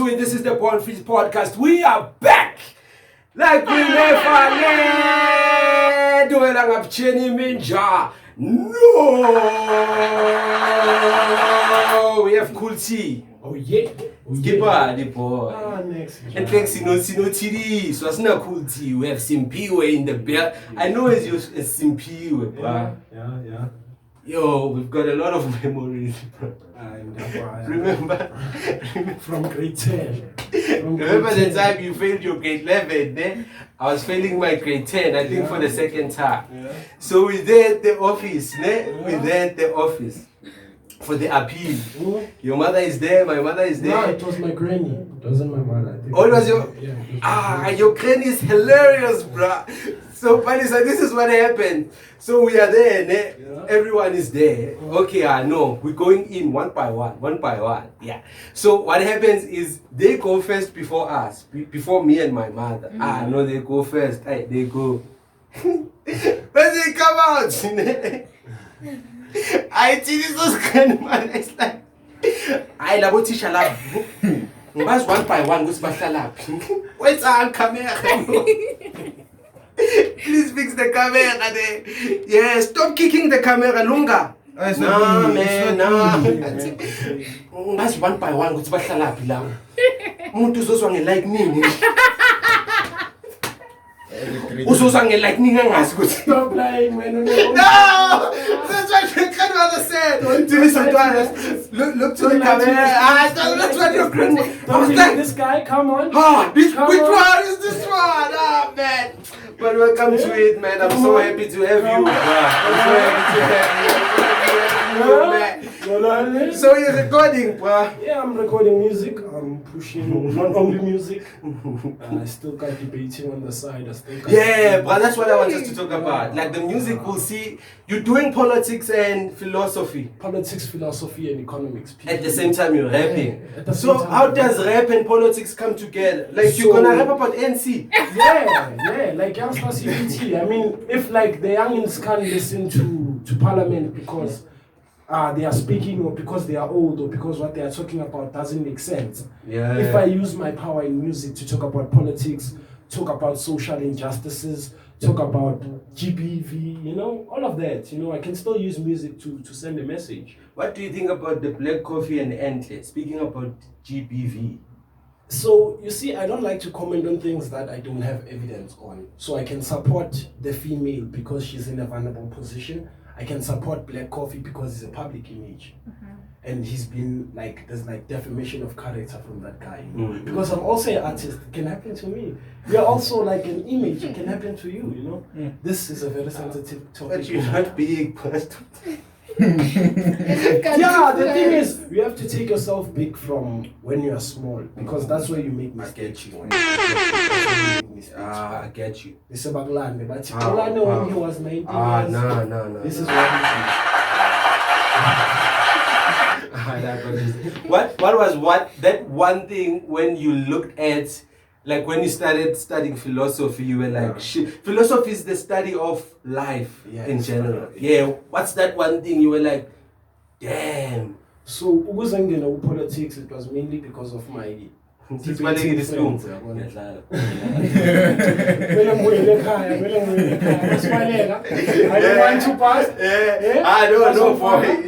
to it. This is the Born Free Podcast. We are back like we never left. Doing a Chenny Minja. No, we have cool tea. Oh yeah. Skipper, the boy. Next. And thanks, Sino TD. So it's not cool tea. We have Simpiwe in the belt. I know it's your Simpiwe, bro. Yeah. Yo, we've got a lot of memories. Remember from grade 10. Remember the time you failed your grade 11, eh? I was failing my grade 10, I think for the second time. Yeah. So we're there at the office, ne? We're there at the office for the appeal. Your mother is there, my mother is there. No, it was my granny. It wasn't my mother. I think. Oh, it was your... Yeah, your granny is hilarious, bruh. So, Palisa, this is what happened. So we are there, ne? Yeah. Everyone is there. Okay, I know. We're going in one by one. Yeah. So what happens is they go first before us, before me and my mother. No, they go first. They go. When they come out, I see this was kind of man. It's like, I love teacher lab. One by one, goes back lab. Where's our camera? Please fix the camera there. Yeah, stop kicking the camera longer. No, man, no. That's one by one. What's back la pilang? Mutu so swang lightning. Uso swang lightning ngas. Stop lying, man. No, that's what you can't understand. Look to the camera. That's what your grandma. This guy, come on. Which one is this one? Man. But welcome to it, man. I'm so happy to have you. I'm so happy to have you, man. So you're recording, bro? Yeah, I'm recording music. I'm pushing not only music. I still got debating on the side. But that's what I wanted to talk about. Like the music, we'll see. You're doing politics and philosophy. Politics, philosophy, and economics. At the same time, you're rapping. So how does rap and politics come together? Like you're gonna rap about NC? Yeah. Like youngsters CBT. I mean, if like the youngins can't listen to Parliament because they are speaking, or because they are old, or because what they are talking about doesn't make sense. Yeah. If I use my power in music to talk about politics, talk about social injustices, talk about GBV, all of that, I can still use music to send a message. What do you think about the black coffee and Antle? Speaking about GBV. So, you see, I don't like to comment on things that I don't have evidence on. So I can support the female because she's in a vulnerable position. I can support black coffee because it's a public image. And he's been there's defamation of character from that guy. Because I'm also an artist, it can happen to me. You're also like an image, it can happen to you, This is a very sensitive topic. But you're not big, but... Yeah, the thing is, you have to take yourself big from when you are small, because that's where you make mistakes. I get you. It's about land, but when he was 19 years. No. This is what What was that one thing when you looked at, like when you started studying philosophy, you were like, shit, philosophy is the study of life in general. What's that one thing you were like, damn? So, politics, it was mainly because of my debating friends. I don't want to pass. I don't know for it.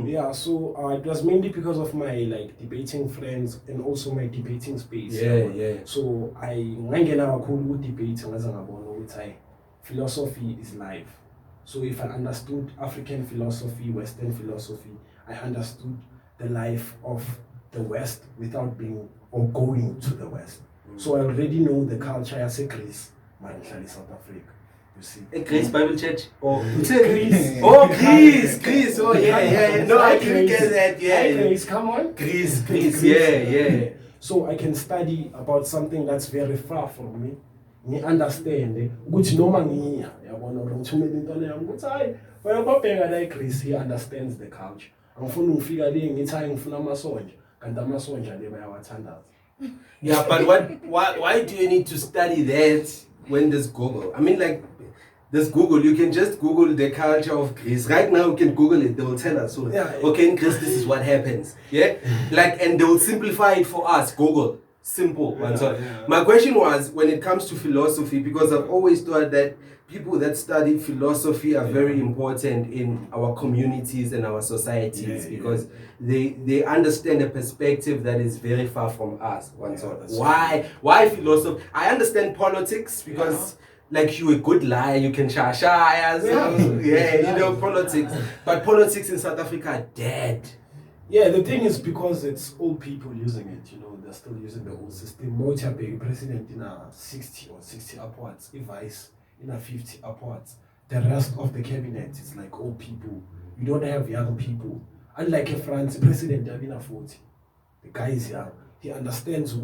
Yeah, so it was mainly because of my debating friends and also my debating space. So I debate philosophy is life. So if I understood African philosophy, Western philosophy, I understood the life of the West without being or going to the West. So I already know the culture as a Greece, South Africa. You see. A Greece Bible Church? Or Greece. Oh, Greece. Oh, yeah. No, I didn't get that. Greece, come on. Greece. Yeah. So I can study about something that's very far from me. I understand. Which no man here. Greece, he understands the culture. Yeah, but why do you need to study that when there's Google? I mean, This Google, you can just Google the culture of Greece. Right now, you can Google it. They will tell us. So, okay, in Greece, this is what happens. Yeah, like, and they will simplify it for us. Google, simple. My question was, when it comes to philosophy, because I've always thought that people that study philosophy are very important in our communities and our societies because they understand a perspective that is very far from us. Why philosophy? I understand politics because like you a good liar, you can politics. But politics in South Africa are dead. Yeah, the thing is because it's old people using it, they're still using the old system. Mocha being president in a 60 or 60 upwards, if vice in a 50 upwards. The rest of the cabinet is like old people. You don't have young people. Unlike a France president, they're in a 40. The guy is young. He understands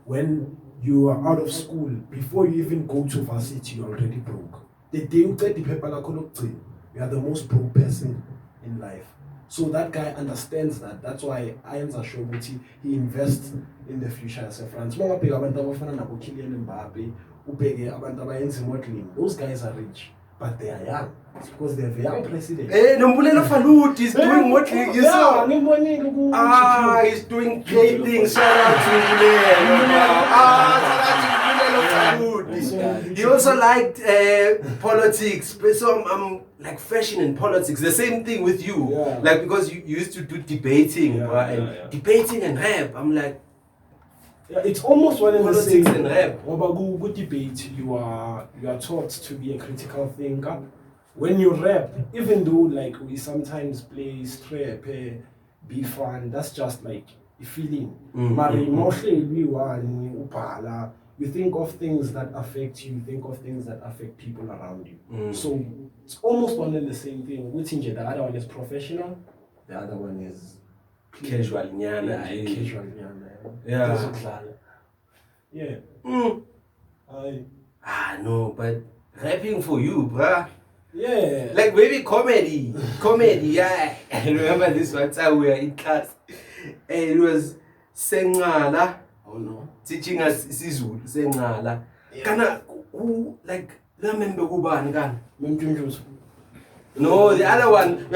when you are out of school, before you even go to varsity, you're already broke. The day you get the paper, you are the most broke person in life. So that guy understands that. That's why Irons are sure he invests in the future as a France. Those guys are rich, but they are young. It's because they have a young president. He's doing modeling. He's doing great things. Shout out to He also liked politics. So I'm like fashion and politics. The same thing with you. Like because you used to do debating, debating and rap. I'm like, it's almost one of the same. Politics and rap. Good debate. You are taught to be a critical thinker. When you rap, even though like we sometimes play strap, be fun, that's just like a feeling. You think of things that affect you, think of things that affect people around you. So it's almost one and the same thing. The other one is professional, the other one is casual. No, but rapping for you, bruh. Yeah. Like maybe comedy, yeah. I remember this one time we were in class and it was Sengala. Oh no. Teaching us Sizulu, Sengala. Kana who like remember who ban? No, the other one,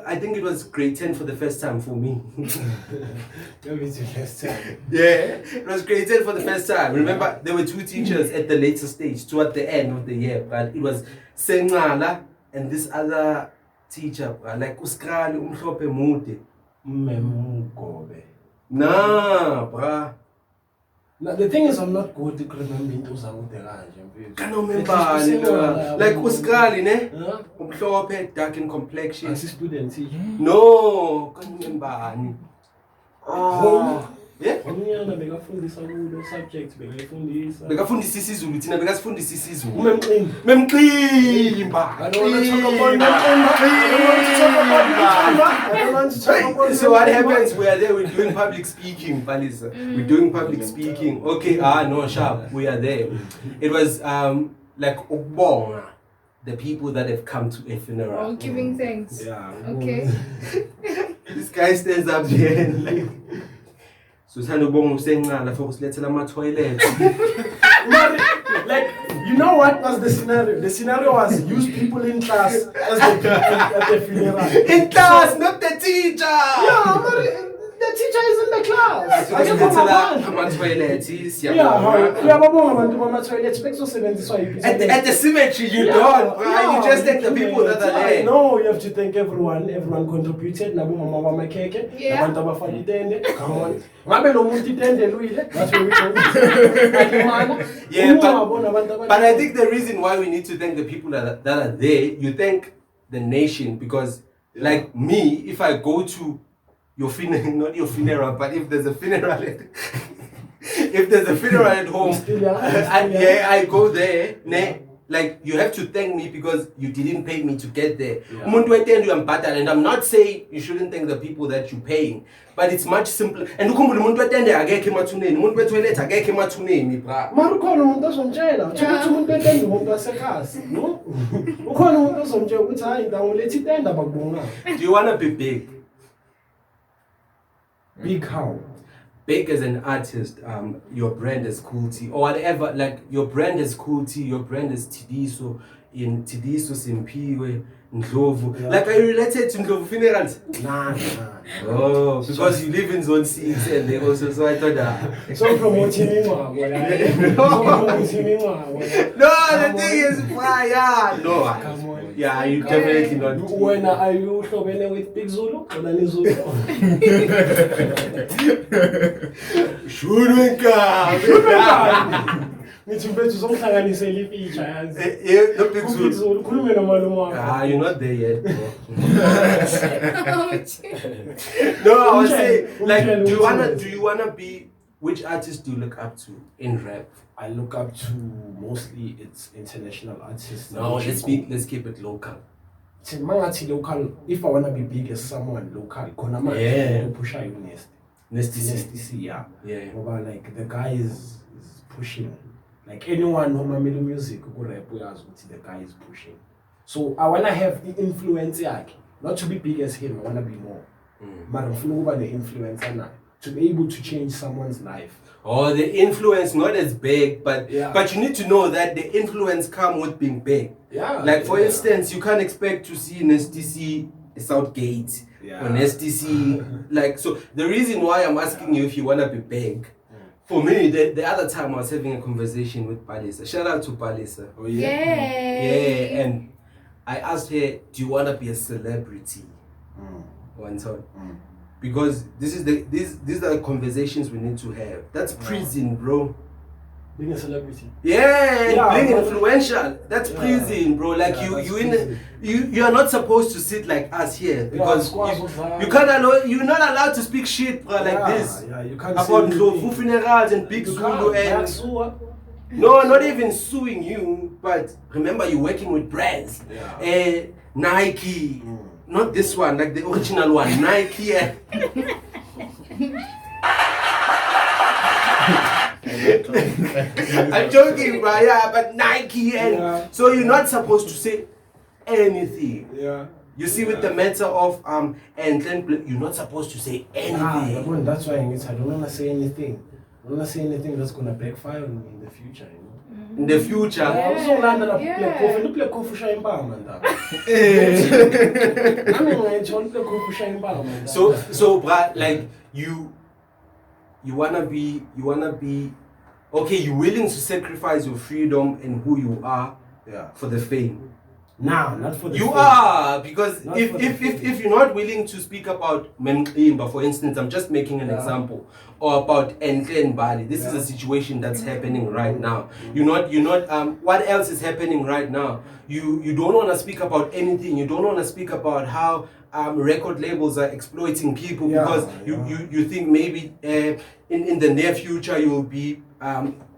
I think it was grade 10 for the first time for me. Maybe it's the first time. Yeah, it was grade 10 for the first time. Remember, there were two teachers at the later stage, toward the end of the year. But it was Sengala and this other teacher, like Uskrali Umhlope Mude. Nah, bruh. Now the thing is, I'm not good at remembering those out there. Can't remember, like Uskrali, ne? Umhlope, dark in complexion. As a student, no, can't remember. Yeah? Bekafundisa isiZulu thina bekasifundisa isiZulu. Memqimba. So what happens? We are there. We're doing public speaking, Palisa. We're doing public speaking. Okay. No, sharp. We are there. It was like ukubonga the people that have come to a funeral. Oh, giving thanks. Yeah. Okay. This guy stands up there and like. Susano Bongo saying, let's let my toilet. Like, you know what was the scenario? The scenario was use people in class as the people at the funeral. In class, not the teacher! Yeah, but the teacher is in the class. I just want my toilet. At the cemetery, you don't. You just thank the people that are there. No, you have to thank everyone. Everyone contributed. Come on. That's where we go. Yeah, but I think the reason why we need to thank the people that are there, you thank the nation because, like me, if I go to your funeral, not your funeral, but if there's a funeral at home, I go there. Like you have to thank me because you didn't pay me to get there. And I'm not saying you shouldn't thank the people that you're paying, but it's much simpler. And do you want to be big? Big how? big as an artist, your brand is Cool T or whatever, like your brand is Cool T, your brand is Tidiso, in Tidiso Simpiwe, Ndlovu. Yeah. Like, are you related to Ndlovu funerals? Nah. Oh, because you live in Zone 6 and they also, so I thought that. So promoting me, No, the thing is, yeah, no. Come on. Yeah, you definitely not. When are you showing with Big Zulu? Or Nani Zulu? Shurunka! Ngithi mfethu uzongihlanganisela ifeature yazi. No Big Zulu. Khulume nomalume wakho. You're not there yet. Bro. Oh, shit. No, I was saying, like, Umtshele do you wanna be? Which artist do you look up to in rap? I look up to mostly it's international artists. No, let's keep it local. Mangathi local. If I wanna be big as someone local, khona manje Yeah. to push you Nesty C. NSTC, yeah. Yeah. Ngoba like the guy is pushing. Like anyone who mamela music ukurap uyazi ukuthi the guy is pushing. So I wanna have the influence yakhe, not to be big as him. I wanna be more. Mara ngifuna ukuba ne-influence nayo to be able to change someone's life. Oh, the influence not as big, but Yeah. but you need to know that the influence come with being big. Yeah. Like for yeah. instance, you can't expect to see an STC Southgate Yeah. or an STC like so. The reason why I'm asking you if you wanna be big, for me, the other time I was having a conversation with Palisa. Shout out to Palisa. Oh Yay. Yeah, and I asked her, "Do you wanna be a celebrity?" One time. Because these are the conversations we need to have. That's prison, bro. Being a celebrity. Yeah, being but- influential. That's Yeah. prison, bro. Like Yeah, that's you in prison. you are not supposed to sit like us here because squash you, was hard. you can't allow you're not allowed to speak shit, bro, like Yeah, this Yeah, you can't about say Ndlovu anything. funerals and Big You Zulu can't. and That's what- no, not even suing you, but remember you're working with brands. Yeah. Nike, not this one, like the original one, Nike. I'm joking, bro. Yeah, but Nike and Yeah. so you're not supposed to say anything. Yeah. You see, with the matter of and then you're not supposed to say anything. That's why I don't want to say anything. I don't want to say anything that's gonna backfire on me in the future. You know. In the future, I also landed up Yeah. play coffee. Play coffee shine bar, man. so, bruh, like you wanna be okay. You're willing to sacrifice your freedom and who you are Yeah. for the fame. Nah, not for the You fame. are, because Not if for the fame. if you're not willing to speak about Memqimba, for instance, I'm just making an Yeah. example, or about Enhle Bali. This is Yeah. a situation that's happening right now. You're not what else is happening right now? You don't want to speak about anything. You don't want to speak about how record labels are exploiting people Yeah, because yeah. you think maybe in the near future you'll be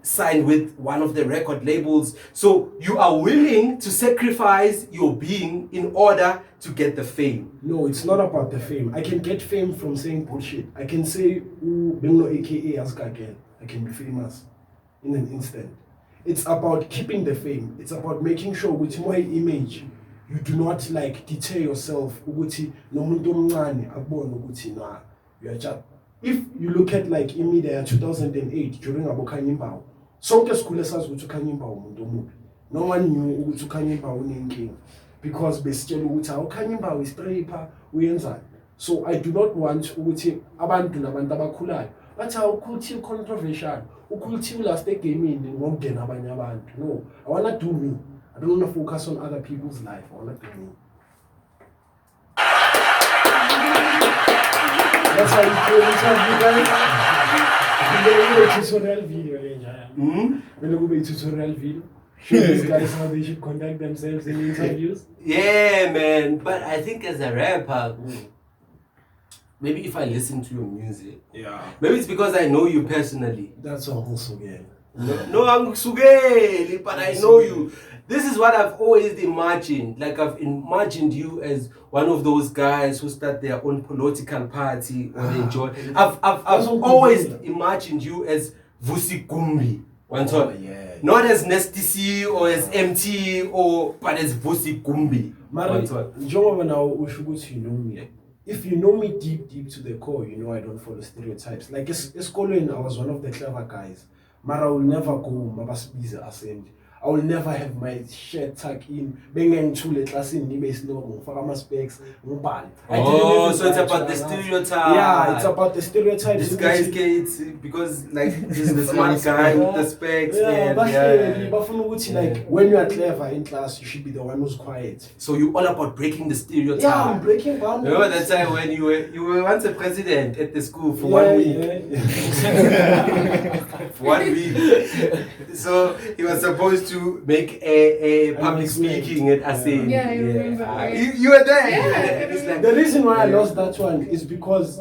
signed with one of the record labels. So you are willing to sacrifice your being in order to get the fame. No, it's not about the fame. I can get fame from saying bullshit. I can say, "Ooh, Benno AKA Aska again." I can be famous in an instant. It's about keeping the fame. It's about making sure with my image, you do not like deter yourself. Ukuthi nomuntu omncane akubone ukuthi na you are just. If you look at like in media 2008 during aboKhanyimbawu, sonke sikhule sazi ukuthi uKhanyimbawu umuntu omubi. No one knew ukuthi uKhanyimbawu unenkinga because besitshela ukuthi uKhanyimbawu is stripper uyenzani. So I do not want ukuthi abantu nabantu abakhulayo bathi awukuthi controversial, ukuthi last gaming ngokungena abanye abantu. No, I want to do me. I don't want to focus on other people's life. I want to do me. That's how you feel inside you guys. Tutorial video, when you go to tutorial video, show these guys how they should conduct themselves in interviews. Yeah, man. But I think as a rapper, maybe if I listen to your music, Yeah, maybe it's because I know you personally. that's also again. No, I'm Sugeli, but I know you. This is what I've always imagined. Like I've imagined you as one of those guys who start their own political party or they join. I've always imagined you as Vusi Gumbi. Yeah. Not as Nesty C or as MT but as Vusi Gumbi. Mara, njengoba nawo usho ukuthi you know me. if you know me deep to the core, you know I don't follow stereotypes. Like eskoleni, I was one of the clever guys. But I will never go mabasibize assembly. I will never have my shirt tucked in. Bengengithule classini nibe isilongo ngifaka ama specs ngubani. Oh, so it's about the stereotype. Yeah, it's about the stereotypes. This guy is kids because like he's the smart guy with the specs. Yeah, but yeah. Like when you are clever in class, you should be the one who's quiet. So you're all about breaking the stereotype. Yeah, I'm breaking boundaries. Remember that time when you were once a president at the school for 1 week? Yeah. For 1 week. So he was supposed to make a public speaking at Asin. Yeah, I remember. You were there. Yeah. It's like, The reason why I lost that one is because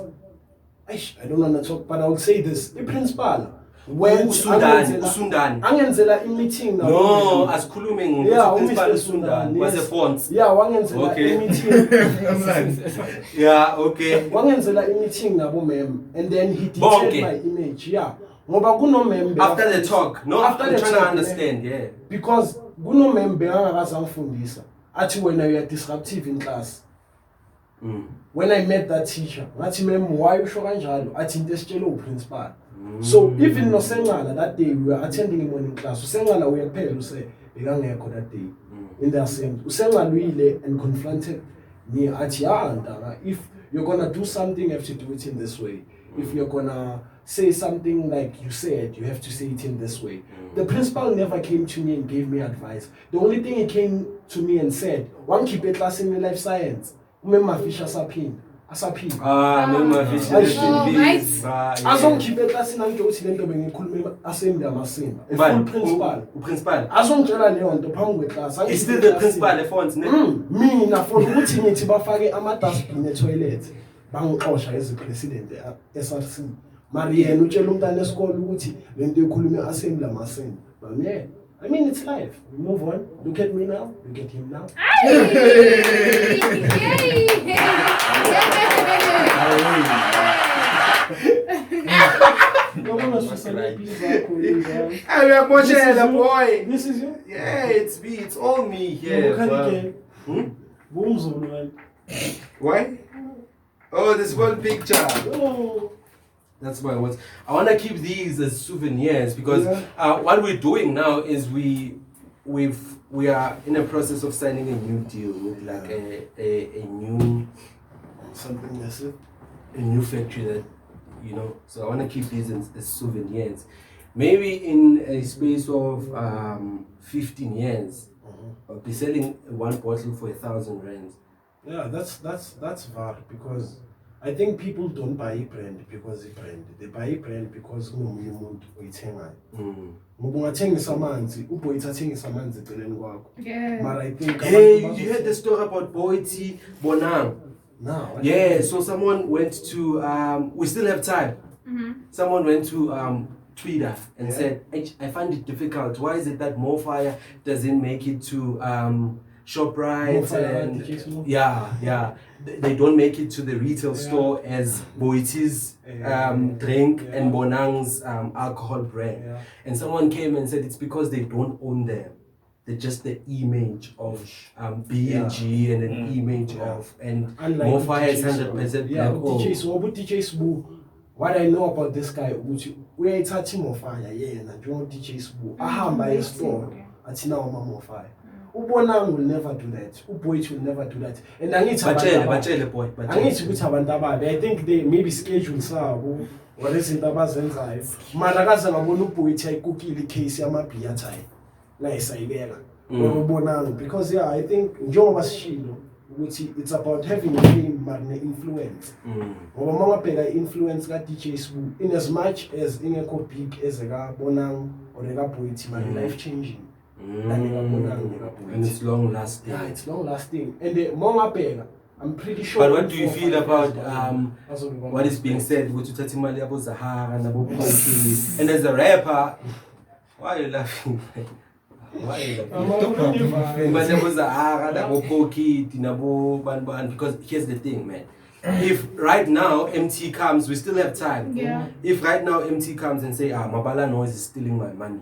I don't want to talk, but I will say this: the principal went Usundani. Angenzela in meeting now. No, as Kuluming. Yeah, principal Mr. Usundani was a font. Yeah, wangenzela in meeting. Yeah, okay. Wangenzela in meeting nabo mem, and then he detailed my image. Yeah. Ngoba kuno member After the talk, no, after I'm the trying talk, to understand, yeah. Because kuno member angakazangifundisa athi when you are disruptive in class. When I met that teacher, ngathi mem why usho kanjalo athi into esitshela uprincipal. So even no Sengala that day we were attending a morning class. Usengala uyaphela use bekangekho that day in the assembly. Usengala uyile and confronted me athi ndaba, if you're gonna do something you have to do it in this way. If you're gonna say something like you said, you have to say it in this way. The principal never came to me and gave me advice. The only thing he came to me and said, one keep a class in life science. Umema fish asapin. Mema fish asapin. Azongkhiphe class nanto uthi lento bengikhuluma assembly amasimba. Full principal. Principal. Azongitshela leyo nto phambi kweclass. Is still the principal efont ne? Mina for ukuthi ngithi bafake ama dustbin e-toilet. Bangixosha as president SRC. Mari yena utshela umntana esikole ukuthi lento ekhuluma assembly amasimba. But yeah, I mean it's life. We move on. Look at me now. Look at him now. Boy. This is you? Yeah, it's me. It's all me here. Why? Oh, this one picture. Oh. That's my words. I want to keep these as souvenirs because what we're doing now is we are in a process of signing a new deal with like a new Something massive. A new factory that So I want to keep these as souvenirs. Maybe in a space of 15 years, I'll be selling one bottle for 1,000 rands. Yeah, that's valid because I think people don't buy a brand because it's brand. They buy a brand because umuntu uyithengayo. Ngoba ungathengisa amanzi, uBoyita athengisa amanzi eceleni kwakho. Yeah. But I think you heard the story about Boyti Bonang? No. Yeah, so someone went to we still have time. Someone went to Twitter and said, I find it difficult. Why is it that Mofire doesn't make it to ShopRite and they don't make it to the retail store as Boiti's drink and Bonang's alcohol brand. And someone came and said it's because they don't own them. They're just the image of B&G and an image of Mofire is 100% black owned. What I know about this guy, we are touching Mofire, and you want DJ Sbu. I buy a store at Sinama Mofire. Ubonang will never do that. Uboit will never do that. And I need to I think they maybe schedule some what is in Tabazenza. Managaza Monupoit cookie the case Yamapia time. Nice idea. Because I think Joe was Shilo, which it's about having a fame and influence. Mama Pega influence got teachers in as much as in a copy as a bonang or a poet, my life changing. And it's long lasting. Yeah, it's long lasting. And the Mama Pega, I'm pretty sure. But what do you feel about what is being said with Utatimali about Zahara and about Poki? And as a rapper, why are you laughing? Why are you laughing? Because here's the thing, man. If right now MT comes, we still have time. Yeah. If right now MT comes and say, Mabala Noise is stealing my money,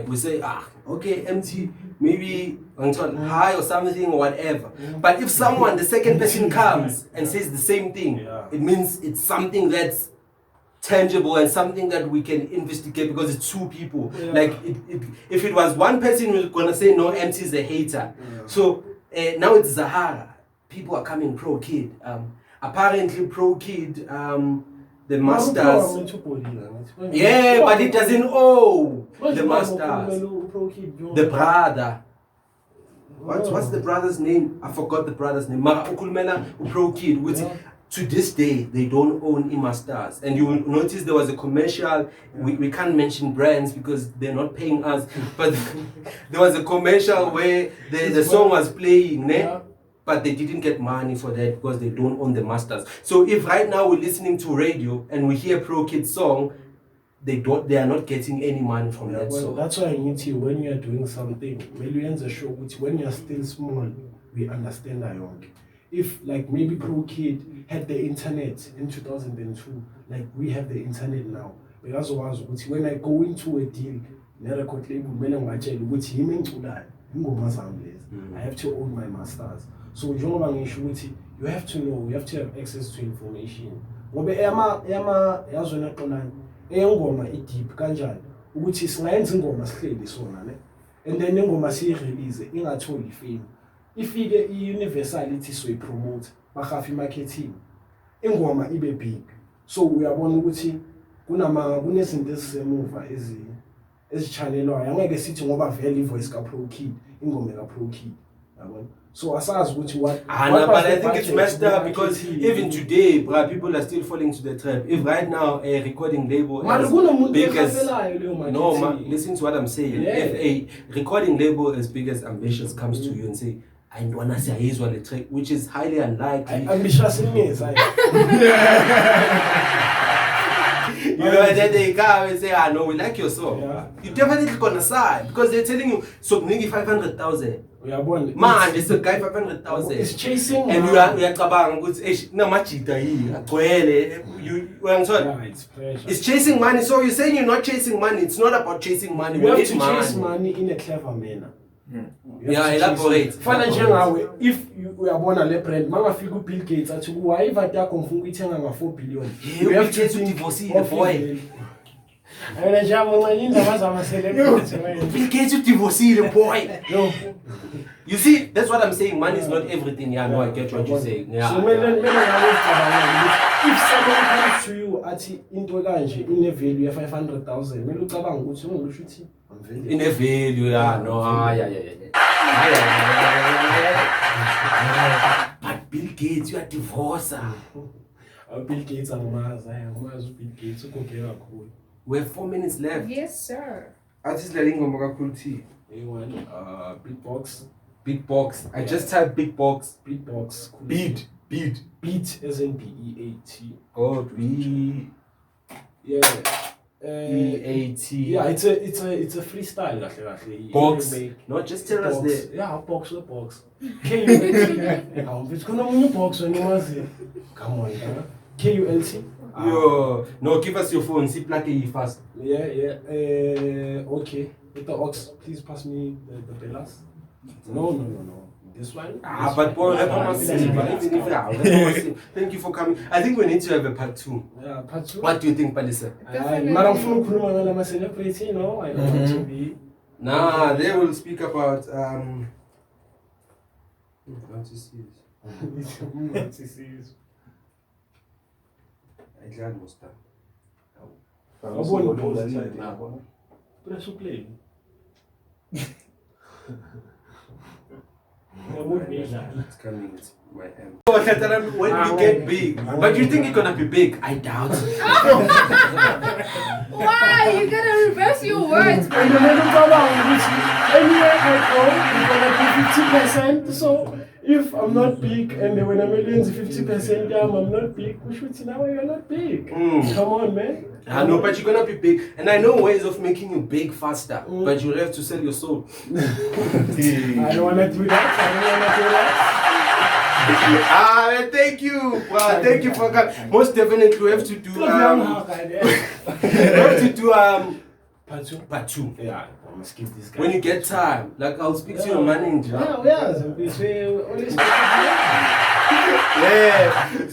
we say, okay, MT, maybe high or something or whatever. But if someone, the second person comes and says the same thing, it means it's something that's tangible and something that we can investigate because it's two people. Like if it was one person who's gonna say no, MC is a hater. So now it's Zahara. People are coming pro kid. Apparently pro kid. The masters. Yeah, but it doesn't owe the masters. The brother. What's the brother's name? I forgot the brother's name. Mara Ukulmela Pro Kid. Which to this day they don't own Masters. And you will notice there was a commercial. We can't mention brands because they're not paying us. But there was a commercial where the song was playing. But they didn't get money for that because they don't own the masters. So if right now we're listening to radio and we hear Pro Kid's song, they are not getting any money from that song. That's why I need you when you are doing something. Millions are show which when you are still small, we understand that. If like maybe Pro Kid had the internet in 2002, like we have the internet now. Because when I go into a deal, I have to own my masters. So you have to know, you have to have access to information. Deep kanjani ukuthi singayenza ingoma sihleli sona ne and then ingoma siyirelease ingatholi fame ifike iuniversality soyipromote bahafi marketing ingoma ibe big so uyabona ukuthi kunezinto ezisemuva ezichanelwayo angeke sithi ngoba vele ivoice ka Pro Kid ingoma ka Pro Kid yabona. So asazi ukuthi what but I think it's messed up because even today people are still falling to the trap. If right now a recording label as big as listen to what I'm saying. If a recording label as big as Ambitious comes to you and say I don't wanna say here's what the track, which is highly unlikely. Ambitious means you know, and then they come and say, no, we like your song. You definitely gonna sign because they're telling you, so nigga 500,000. Man, this a guy 500,000. It's chasing. And we are kabang good. No machita it's chasing money. So you're saying you're not chasing money. It's not about chasing money. You have to chase money in a clever manner. Elaborate. If you are born a brand, Mama Figu Bill Gates, and why Vata Confucian and 4 billion. You have to divorce the boy. And I jam on my Bill Gates to divorce the boy. No. You see, that's what I'm saying. Money is not everything. Yeah, no, I get what you're saying. Yeah. So, if someone comes to you at in a value of 500,000, in a value, yeah, no, But Bill Gates, you are divorced. Bill Gates and Mars, Bill Gates, we have 4 minutes left. Yes, sir. Artist Lalingo cool tea. Big box. Big box. I just typed big box. Big box. Cool. Beat. Beat as in BEAT. Oh, B. Yeah. EAT. Yeah, it's a freestyle. Box. No, just tell us the. Yeah, box. Can you? It's gonna be box when you must. Come on, KULT. Yo, no, give us your phone. See, plug it fast. Yeah. Okay. With the ox, please pass me the pillas. No. This one. But boy, thank you for coming. I think we need to have a part 2. Yeah, part 2. What do you think, Palisa? Madam Fulkuluma celebrity, you know, I don't want to be. Nah, they will speak about it's coming. It's my M. When we get big, but you think it's gonna be big? I doubt. Why? You're gonna reverse your words. Anywhere I go, you're gonna be 50%. So if I'm not big and when I'm millions 50% down, I'm not big. Which means now you're not big. Come on, man. I know, but you're gonna be big, and I know ways of making you big faster. But you'll have to sell your soul. I don't wanna do that. Thank you. Well, thank you for coming. Most definitely, we have to do. We have to do Part 2. Part 2. Yeah, I must give this guy. When you get time, like I'll speak to your manager. Yeah, yeah. So we say, Yeah.